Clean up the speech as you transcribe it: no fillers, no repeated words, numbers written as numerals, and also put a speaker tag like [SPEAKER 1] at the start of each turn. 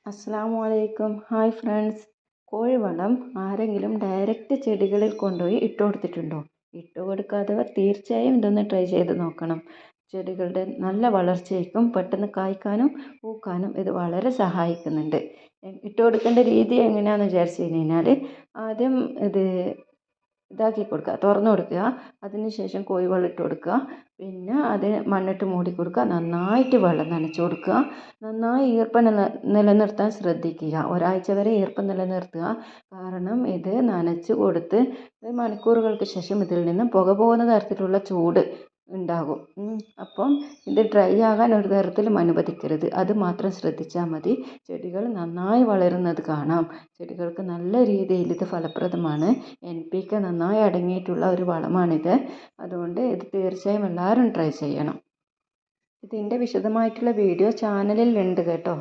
[SPEAKER 1] അസ്സലാമലൈക്കും. Hi friends. കോഴിവളം ആരെങ്കിലും direct ചെടികളിൽ കൊണ്ടുപോയി ഇട്ട് കൊടുത്തിട്ടുണ്ടോ? ഇട്ട് കൊടുക്കാത്തവർ തീർച്ചയായും ഇതൊന്ന് ട്രൈ ചെയ്ത് നോക്കണം. ചെടികളുടെ നല്ല വളർച്ചയ്ക്കും പെട്ടെന്ന് കായ്ക്കാനും പൂക്കാനും ഇത് വളരെ സഹായിക്കുന്നുണ്ട്. ഇട്ട് കൊടുക്കേണ്ട രീതി എങ്ങനെയാണെന്ന് വിചാരിച്ചു കഴിഞ്ഞാൽ ആദ്യം ഇതാക്കി കൊടുക്കുക, തുറന്നു കൊടുക്കുക. അതിന് ശേഷം കോഴിവെള്ളം ഇട്ട് കൊടുക്കുക. പിന്നെ അത് മണ്ണിട്ട് മൂടി കൊടുക്കുക. നന്നായിട്ട് വെള്ളം നനച്ച് കൊടുക്കുക. നന്നായി ഈർപ്പം നിലനിർത്താൻ ശ്രദ്ധിക്കുക. ഒരാഴ്ച വരെ ഈർപ്പം നിലനിർത്തുക. കാരണം ഇത് നനച്ച് കൊടുത്ത് മണിക്കൂറുകൾക്ക് ശേഷം ഇതിൽ നിന്ന് പുക പോകുന്ന തരത്തിലുള്ള ചൂട് ഉണ്ടാകും. അപ്പം ഇത് ഡ്രൈ ആകാൻ ഒരു തരത്തിലും അനുവദിക്കരുത്. അത് മാത്രം ശ്രദ്ധിച്ചാൽ മതി. ചെടികൾ നന്നായി വളരുന്നത് കാണാം. ചെടികൾക്ക് നല്ല രീതിയിൽ ഇത് ഫലപ്രദമാണ്. NPK നന്നായി അടങ്ങിയിട്ടുള്ള ഒരു വളമാണിത്. അതുകൊണ്ട് ഇത് തീർച്ചയായും എല്ലാവരും ട്രൈ ചെയ്യണം. ഇതിൻ്റെ വിശദമായിട്ടുള്ള വീഡിയോ ചാനലിൽ ഉണ്ട് കേട്ടോ.